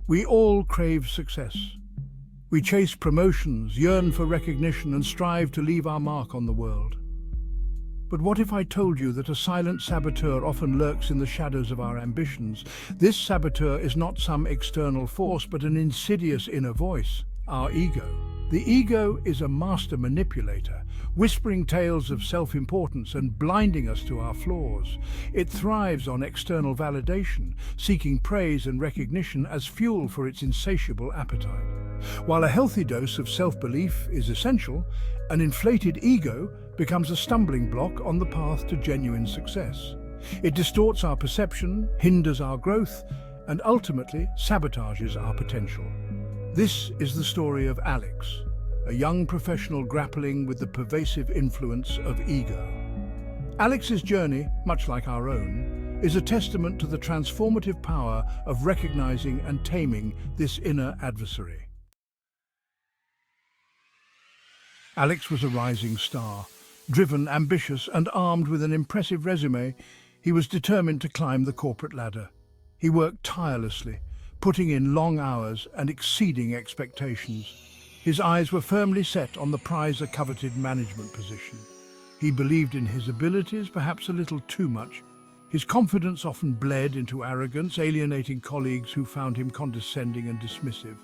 We all crave success. We chase promotions, yearn for recognition, and strive to leave our mark on the world. But what if I told you that a silent saboteur often lurks in the shadows of our ambitions? This saboteur is not some external force, but an insidious inner voice, our ego. The ego is a master manipulator, whispering tales of self-importance and blinding us to our flaws. It thrives on external validation, seeking praise and recognition as fuel for its insatiable appetite. While a healthy dose of self-belief is essential, an inflated ego becomes a stumbling block on the path to genuine success. It distorts our perception, hinders our growth, and ultimately sabotages our potential. This is the story of Alex, a young professional grappling with the pervasive influence of ego. Alex's journey, much like our own, is a testament to the transformative power of recognizing and taming this inner adversary. Alex was a rising star. Driven, ambitious, and armed with an impressive resume, he was determined to climb the corporate ladder. He worked tirelessly, putting in long hours and exceeding expectations. His eyes were firmly set on the prize-coveted management position. He believed in his abilities, perhaps a little too much. His confidence often bled into arrogance, alienating colleagues who found him condescending and dismissive.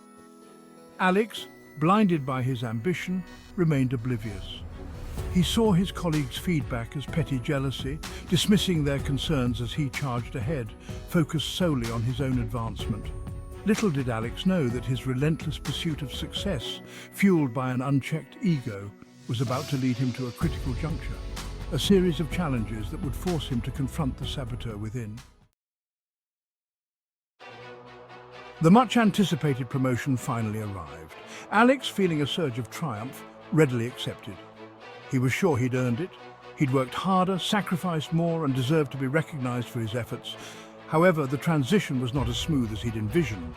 Alex, blinded by his ambition, remained oblivious. He saw his colleagues' feedback as petty jealousy, dismissing their concerns as he charged ahead, focused solely on his own advancement. Little did Alex know that his relentless pursuit of success, fueled by an unchecked ego, was about to lead him to a critical juncture, a series of challenges that would force him to confront the saboteur within. The much-anticipated promotion finally arrived. Alex, feeling a surge of triumph, readily accepted. He was sure he'd earned it. He'd worked harder, sacrificed more, and deserved to be recognized for his efforts. However, the transition was not as smooth as he'd envisioned.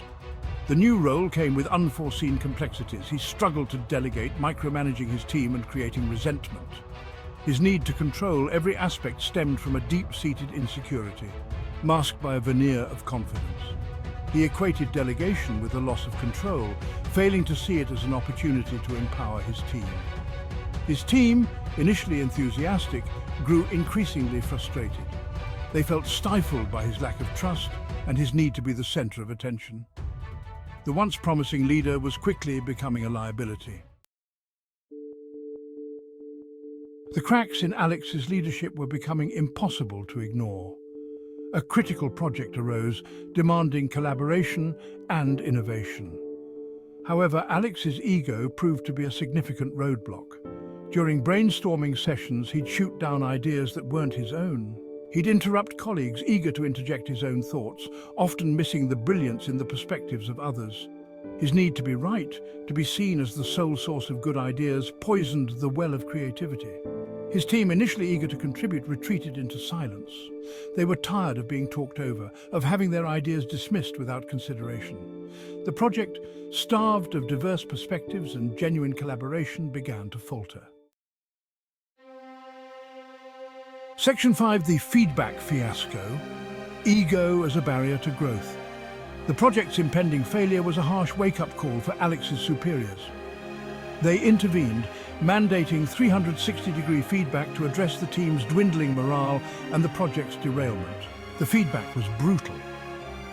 The new role came with unforeseen complexities. He struggled to delegate, micromanaging his team and creating resentment. His need to control every aspect stemmed from a deep-seated insecurity, masked by a veneer of confidence. He equated delegation with the loss of control, failing to see it as an opportunity to empower his team. His team, initially enthusiastic, grew increasingly frustrated. They felt stifled by his lack of trust and his need to be the center of attention. The once promising leader was quickly becoming a liability. The cracks in Alex's leadership were becoming impossible to ignore. A critical project arose, demanding collaboration and innovation. However, Alex's ego proved to be a significant roadblock. During brainstorming sessions, he'd shoot down ideas that weren't his own. He'd interrupt colleagues eager to interject his own thoughts, often missing the brilliance in the perspectives of others. His need to be right, to be seen as the sole source of good ideas, poisoned the well of creativity. His team, initially eager to contribute, retreated into silence. They were tired of being talked over, of having their ideas dismissed without consideration. The project, starved of diverse perspectives and genuine collaboration, began to falter. Section 5, the feedback fiasco, ego as a barrier to growth. The project's impending failure was a harsh wake-up call for Alex's superiors. They intervened, mandating 360-degree feedback to address the team's dwindling morale and the project's derailment. The feedback was brutal.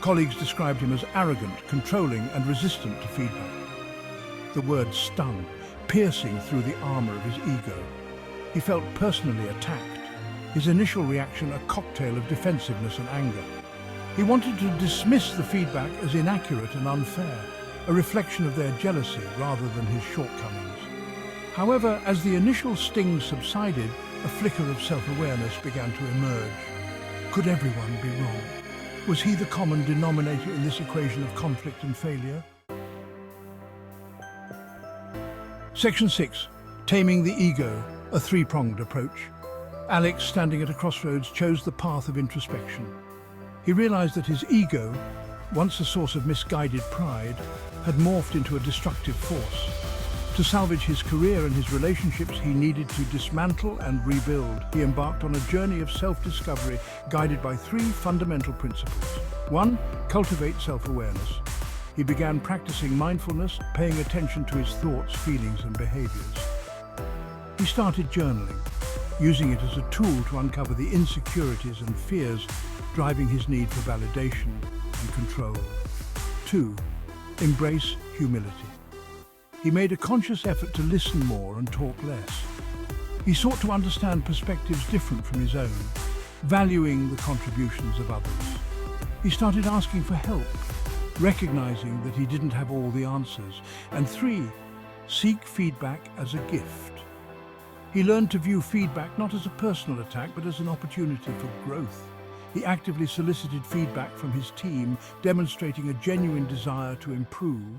Colleagues described him as arrogant, controlling, and resistant to feedback. The word stung, piercing through the armor of his ego. He felt personally attacked. His initial reaction a cocktail of defensiveness and anger. He wanted to dismiss the feedback as inaccurate and unfair, a reflection of their jealousy rather than his shortcomings. However, as the initial sting subsided, a flicker of self-awareness began to emerge. Could everyone be wrong? Was he the common denominator in this equation of conflict and failure? Section 6. Taming the ego, a three-pronged approach. Alex, standing at a crossroads, chose the path of introspection. He realized that his ego, once a source of misguided pride, had morphed into a destructive force. To salvage his career and his relationships, he needed to dismantle and rebuild. He embarked on a journey of self-discovery guided by 3 fundamental principles. 1. Cultivate self-awareness. He began practicing mindfulness, paying attention to his thoughts, feelings, and behaviors. He started journaling, using it as a tool to uncover the insecurities and fears driving his need for validation and control. 2. Embrace humility. He made a conscious effort to listen more and talk less. He sought to understand perspectives different from his own, valuing the contributions of others. He started asking for help, recognizing that he didn't have all the answers. And 3. Seek feedback as a gift. He learned to view feedback not as a personal attack, but as an opportunity for growth. He actively solicited feedback from his team, demonstrating a genuine desire to improve.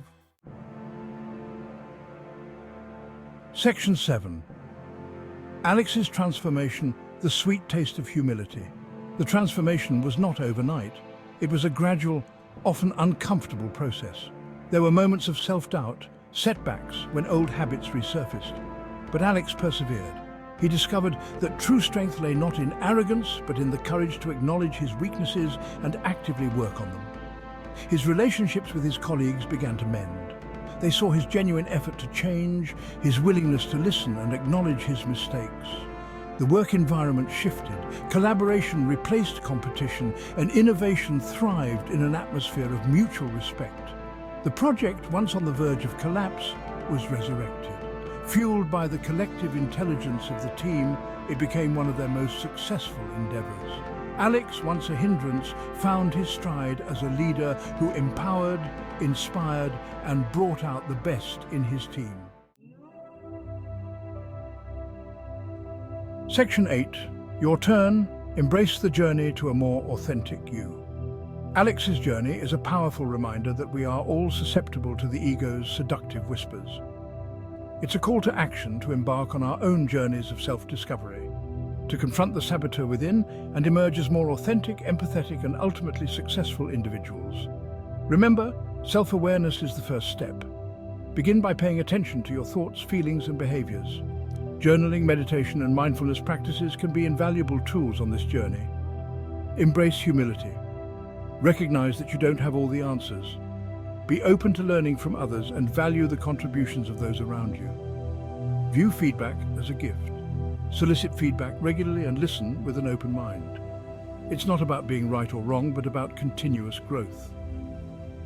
Section 7. Alex's transformation, the sweet taste of humility. The transformation was not overnight. It was a gradual, often uncomfortable process. There were moments of self-doubt, setbacks when old habits resurfaced. But Alex persevered. He discovered that true strength lay not in arrogance, but in the courage to acknowledge his weaknesses and actively work on them. His relationships with his colleagues began to mend. They saw his genuine effort to change, his willingness to listen and acknowledge his mistakes. The work environment shifted, collaboration replaced competition, and innovation thrived in an atmosphere of mutual respect. The project, once on the verge of collapse, was resurrected. Fueled by the collective intelligence of the team, it became one of their most successful endeavors. Alex, once a hindrance, found his stride as a leader who empowered, inspired, and brought out the best in his team. Section 8. Your turn. Embrace the journey to a more authentic you. Alex's journey is a powerful reminder that we are all susceptible to the ego's seductive whispers. It's a call to action to embark on our own journeys of self-discovery, to confront the saboteur within and emerge as more authentic, empathetic, and ultimately successful individuals. Remember, self-awareness is the first step. Begin by paying attention to your thoughts, feelings, and behaviors. Journaling, meditation, and mindfulness practices can be invaluable tools on this journey. Embrace humility. Recognize that you don't have all the answers. Be open to learning from others and value the contributions of those around you. View feedback as a gift. Solicit feedback regularly and listen with an open mind. It's not about being right or wrong, but about continuous growth.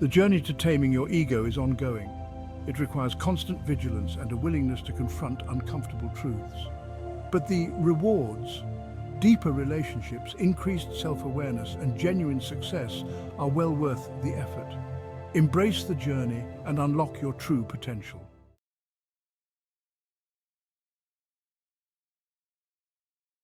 The journey to taming your ego is ongoing. It requires constant vigilance and a willingness to confront uncomfortable truths. But the rewards, deeper relationships, increased self-awareness, and genuine success are well worth the effort. Embrace the journey and unlock your true potential.